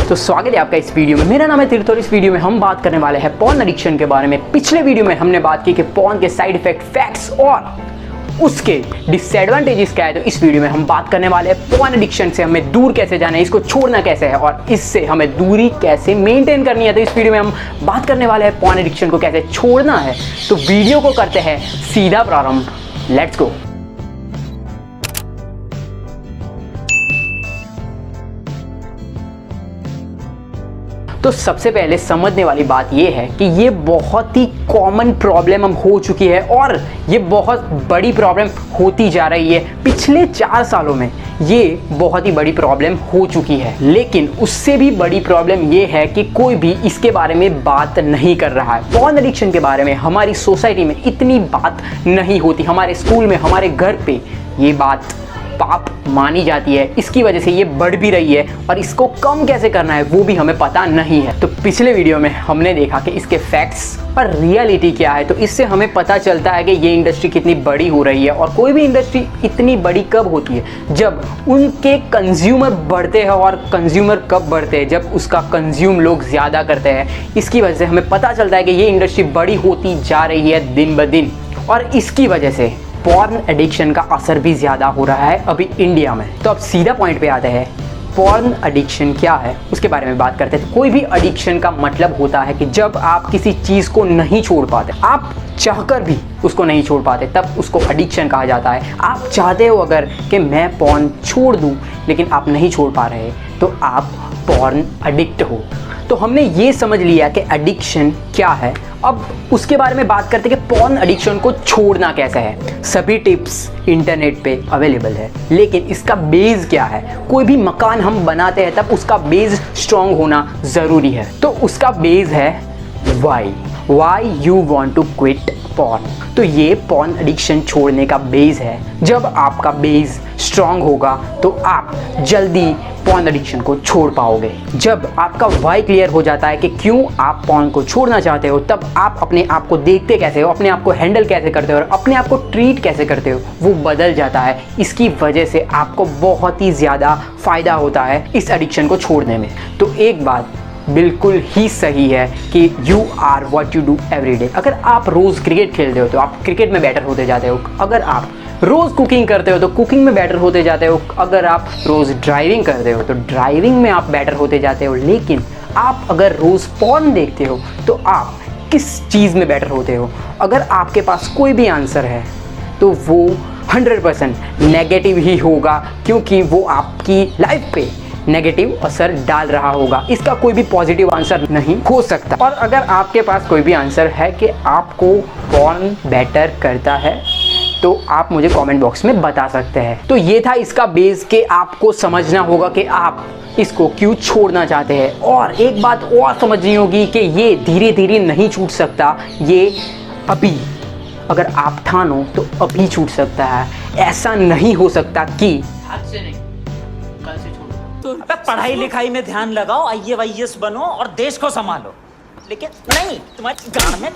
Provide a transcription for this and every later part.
तो स्वागत है आपका इस वीडियो में। मेरा नाम है तीर्थ और इस वीडियो में हम बात करने वाले हैं पॉर्न एडिक्शन के बारे में। पिछले वीडियो में हमने बात की कि पॉर्न के साइड इफेक्ट, फैक्ट्स और उसके डिसएडवांटेजेस क्या है। तो इस वीडियो में हम बात करने वाले हैं पॉर्न एडिक्शन से हमें दूर कैसे जाना है, इसको छोड़ना कैसे है और इससे हमें दूरी कैसे मेंटेन करनी है। तो इस वीडियो में हम बात करने वाले हैं पॉर्न एडिक्शन को कैसे छोड़ना है। तो वीडियो को करते हैं सीधा प्रारंभ। Let's go. तो सबसे पहले समझने वाली बात यह है कि ये बहुत ही कॉमन प्रॉब्लम हम हो चुकी है और ये बहुत बड़ी प्रॉब्लम होती जा रही है। पिछले 4 सालों में ये बहुत ही बड़ी प्रॉब्लम हो चुकी है, लेकिन उससे भी बड़ी प्रॉब्लम ये है कि कोई भी इसके बारे में बात नहीं कर रहा है। पॉर्न एडिक्शन के बारे में हमारी सोसाइटी में इतनी बात नहीं होती। हमारे स्कूल में, हमारे घर पे ये बात पाप मानी जाती है। इसकी वजह से ये बढ़ भी रही है और इसको कम कैसे करना है वो भी हमें पता नहीं है। तो पिछले वीडियो में हमने देखा कि इसके फैक्ट्स और रियलिटी क्या है। तो इससे हमें पता चलता है कि ये इंडस्ट्री कितनी बड़ी हो रही है। और कोई भी इंडस्ट्री इतनी बड़ी कब होती है, जब उनके कंज्यूमर बढ़ते हैं। और कंज्यूमर कब बढ़ते हैं, जब उसका कंज्यूम लोग ज़्यादा करते हैं। इसकी वजह से हमें पता चलता है कि ये इंडस्ट्री बड़ी होती जा रही है दिन ब दिन। और इसकी वजह से पॉर्न एडिक्शन का असर भी ज़्यादा हो रहा है अभी इंडिया में। तो अब सीधा पॉइंट पे आते हैं, पॉर्न एडिक्शन क्या है उसके बारे में बात करते हैं। तो कोई भी एडिक्शन का मतलब होता है कि जब आप किसी चीज़ को नहीं छोड़ पाते, आप चाहकर भी उसको नहीं छोड़ पाते, तब उसको एडिक्शन कहा जाता है। आप चाहते हो अगर कि मैं पॉर्न छोड़ दूं, लेकिन आप नहीं छोड़ पा रहे, तो आप पॉर्न एडिक्ट हो। तो हमने ये समझ लिया कि एडिक्शन क्या है। अब उसके बारे में बात करते हैं कि पॉर्न एडिक्शन को छोड़ना कैसे है। सभी टिप्स इंटरनेट पे अवेलेबल है, लेकिन इसका बेस क्या है। कोई भी मकान हम बनाते हैं तब उसका बेस स्ट्रॉन्ग होना ज़रूरी है। तो उसका बेस है why you want to quit porn. तो ये पॉर्न एडिक्शन छोड़ने का बेस है। जब आपका बेस स्ट्रॉन्ग होगा तो आप जल्दी पॉर्न एडिक्शन को छोड़ पाओगे। जब आपका वाई क्लियर हो जाता है कि क्यों आप पॉर्न को छोड़ना चाहते हो, तब आप अपने आप को देखते कैसे हो, अपने आप को हैंडल कैसे करते हो और अपने आप को ट्रीट कैसे करते हो, वो बदल जाता है। इसकी वजह से आपको बहुत ही ज़्यादा फ़ायदा होता है इस एडिक्शन को छोड़ने में। तो एक बात बिल्कुल ही सही है कि you are what you do every day. अगर आप रोज़ क्रिकेट खेलते हो तो आप क्रिकेट में बेटर होते जाते हो। अगर आप रोज़ कुकिंग करते हो तो कुकिंग में बेटर होते जाते हो। अगर आप रोज़ ड्राइविंग करते हो तो ड्राइविंग में आप बेटर होते जाते हो। लेकिन आप अगर रोज़ पॉर्न देखते हो तो आप किस चीज़ में बेटर होते हो। अगर आपके पास कोई भी आंसर है तो वो 100% नेगेटिव ही होगा, क्योंकि वो आपकी लाइफ पे नेगेटिव असर डाल रहा होगा। इसका कोई भी पॉजिटिव आंसर नहीं हो सकता। और अगर आपके पास कोई भी आंसर है कि आपको पॉर्न बेटर करता है, तो आप मुझे कमेंट बॉक्स में बता सकते हैं। तो ये था इसका बेस कि आपको समझना होगा कि आप इसको क्यों छोड़ना चाहते हैं। और एक बात और समझनी होगी कि ये धीरे धीरे नहीं छूट सकता। ये अभी अगर आप ठानो तो अभी छूट सकता है। ऐसा नहीं हो सकता कि आज से नहीं, कल से छोड़ो। अबे पढ़ाई लिखाई में ध्यान लगाओ, IAS बनो और देश को संभालो। लेकिन नहीं, तुम्हारी गांड में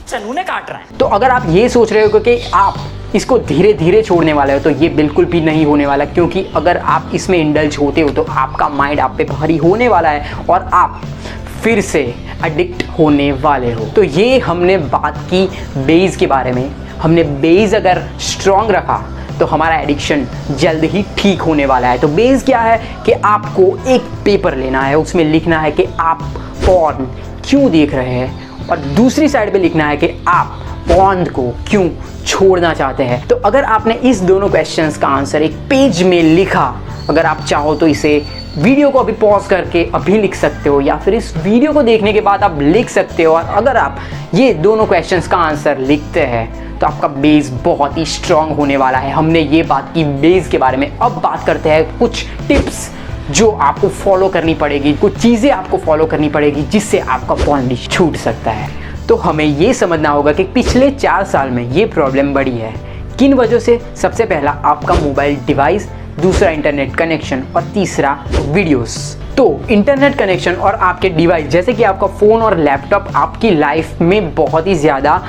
चनूने काट रहे हैं। तो अगर आप ये सोच रहे हो कि आप इसको धीरे धीरे छोड़ने वाले हो, तो ये बिल्कुल भी नहीं होने वाला। क्योंकि अगर आप इसमें इंडल्ज होते हो तो आपका माइंड आप पे भारी होने वाला है और आप फिर से एडिक्ट होने वाले हो। तो ये हमने बात की बेस के बारे में। हमने बेस अगर स्ट्रॉन्ग रखा तो हमारा एडिक्शन जल्द ही ठीक होने वाला है। तो बेस क्या है कि आपको एक पेपर लेना है, उसमें लिखना है कि आप पॉर्न क्यों देख रहे हैं, और दूसरी साइड पे लिखना है कि आप पॉर्न को क्यों छोड़ना चाहते हैं। तो अगर आपने इस दोनों क्वेश्चंस का आंसर एक पेज में लिखा, अगर आप चाहो तो इसे वीडियो को अभी पॉज करके अभी लिख सकते हो, या फिर इस वीडियो को देखने के बाद आप लिख सकते हो। और अगर आप ये दोनों क्वेश्चंस का आंसर लिखते हैं तो आपका बेस बहुत ही स्ट्रांग होने वाला है। हमने ये बात की बेस के बारे में। अब बात करते हैं कुछ टिप्स जो आपको फॉलो करनी पड़ेगी, कुछ चीज़ें आपको फॉलो करनी पड़ेगी जिससे आपका पॉर्न छूट सकता है। तो हमें ये समझना होगा कि पिछले 4 साल में ये प्रॉब्लम बढ़ी है किन वजह से। सबसे पहला आपका मोबाइल डिवाइस, दूसरा इंटरनेट कनेक्शन और तीसरा वीडियोस। तो इंटरनेट कनेक्शन और आपके डिवाइस जैसे कि आपका फ़ोन और लैपटॉप आपकी लाइफ में बहुत ही ज़्यादा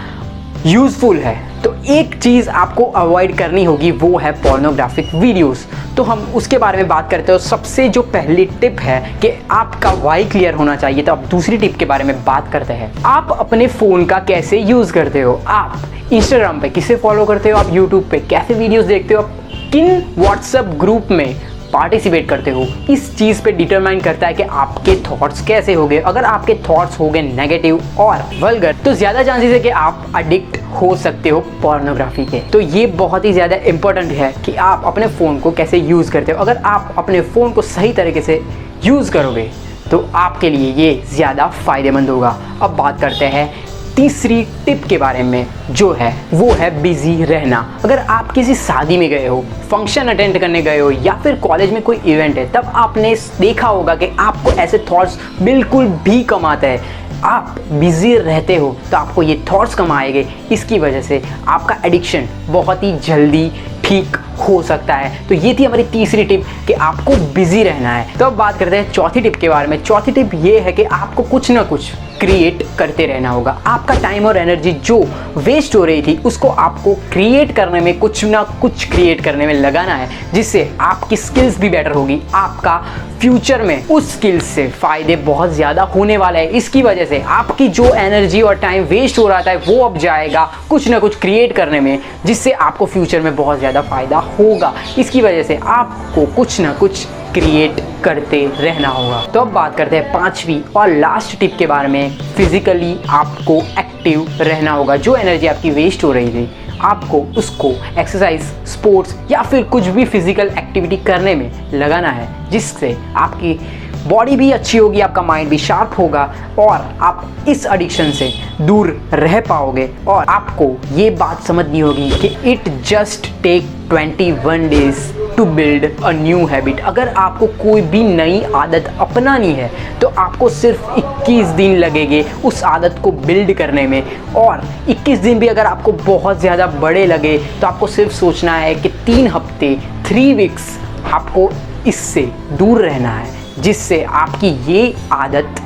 यूज़फुल है। तो एक चीज़ आपको अवॉइड करनी होगी, वो है पोर्नोग्राफिक वीडियोस। तो हम उसके बारे में बात करते हो। सबसे जो पहली टिप है कि आपका वाई क्लियर होना चाहिए। तो अब दूसरी टिप के बारे में बात करते हैं। आप अपने फ़ोन का कैसे यूज़ करते हो, आप इंस्टाग्राम पे किसे फॉलो करते हो, आप यूट्यूब पे कैसे वीडियोस देखते हो, आप किन व्हाट्सएप ग्रुप में पार्टिसिपेट करते हो, इस चीज़ पे डिटरमाइन करता है कि आपके थॉट्स कैसे होंगे। अगर आपके थॉट्स होंगे नेगेटिव और वल्गर, तो ज़्यादा चांसेस है कि आप एडिक्ट हो सकते हो पोर्नोग्राफी के। तो ये बहुत ही ज़्यादा इंपॉर्टेंट है कि आप अपने फ़ोन को कैसे यूज़ करते हो। अगर आप अपने फ़ोन को सही तरीके से यूज़ करोगे तो आपके लिए ये ज़्यादा फ़ायदेमंद होगा। अब बात करते हैं तीसरी टिप के बारे में, जो है वो है बिजी रहना। अगर आप किसी शादी में गए हो, फंक्शन अटेंड करने गए हो या फिर कॉलेज में कोई इवेंट है, तब आपने देखा होगा कि आपको ऐसे थॉट्स बिल्कुल भी कम आते हैं। आप बिजी रहते हो तो आपको ये थॉट्स कम आएंगे। इसकी वजह से आपका एडिक्शन बहुत ही जल्दी ठीक हो सकता है। तो ये थी हमारी तीसरी टिप कि आपको बिजी रहना है। तो अब बात करते हैं चौथी टिप के बारे में। चौथी टिप ये है कि आपको कुछ ना कुछ क्रिएट करते रहना होगा। आपका टाइम और एनर्जी जो वेस्ट हो रही थी, उसको आपको क्रिएट करने में, कुछ ना कुछ क्रिएट करने में लगाना है, जिससे आपकी स्किल्स भी बेटर होगी। आपका फ्यूचर में उस स्किल्स से फ़ायदे बहुत ज़्यादा होने वाले हैं। इसकी वजह से आपकी जो एनर्जी और टाइम वेस्ट हो रहा था, वो अब जाएगा कुछ ना कुछ क्रिएट करने में, जिससे आपको फ्यूचर में बहुत ज़्यादा फ़ायदा होगा। इसकी वजह से आपको कुछ ना कुछ क्रिएट करते रहना होगा। तो अब बात करते हैं पांचवी और लास्ट टिप के बारे में। फिजिकली आपको एक्टिव रहना होगा। जो एनर्जी आपकी वेस्ट हो रही थी, आपको उसको एक्सरसाइज, स्पोर्ट्स या फिर कुछ भी फिजिकल एक्टिविटी करने में लगाना है, जिससे आपकी बॉडी भी अच्छी होगी, आपका माइंड भी शार्प होगा और आप इस एडिक्शन से दूर रह पाओगे। और आपको ये बात समझनी होगी कि it just take 21 days to build a new habit. अगर आपको कोई भी नई आदत अपनानी है तो आपको सिर्फ 21 दिन लगेंगे उस आदत को बिल्ड करने में। और 21 दिन भी अगर आपको बहुत ज़्यादा बड़े लगे तो आपको सिर्फ सोचना है कि 3 हफ्ते 3 वीक्स आपको इससे दूर रहना है, जिससे आपकी ये आदत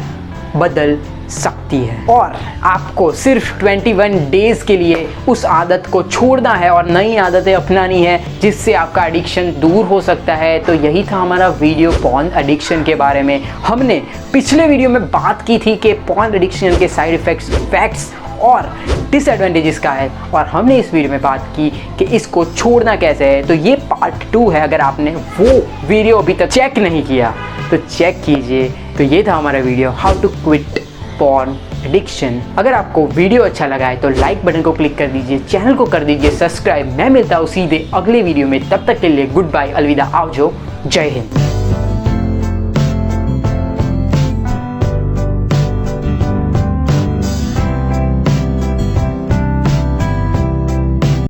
बदल सकती है। और आपको सिर्फ 21 डेज़ के लिए उस आदत को छोड़ना है और नई आदतें अपनानी है, जिससे आपका एडिक्शन दूर हो सकता है। तो यही था हमारा वीडियो पॉर्न एडिक्शन के बारे में। हमने पिछले वीडियो में बात की थी कि पॉर्न एडिक्शन के साइड इफ़ेक्ट्स, फैक्ट्स और डिसएडवांटेजेस का है, और हमने इस वीडियो में बात की कि इसको छोड़ना कैसे है। तो ये पार्ट 2 है। अगर आपने वो वीडियो अभी तक चेक नहीं किया तो चेक कीजिए। तो ये था हमारा video, how to quit porn addiction. अगर आपको वीडियो अच्छा लगा है तो लाइक बटन को क्लिक कर दीजिए, चैनल को कर दीजिए सब्सक्राइब। मैं मिलता हूँ सीधे अगले वीडियो में। तब तक के लिए गुड बाय, अलविदा, आओ जो, जय हिंद।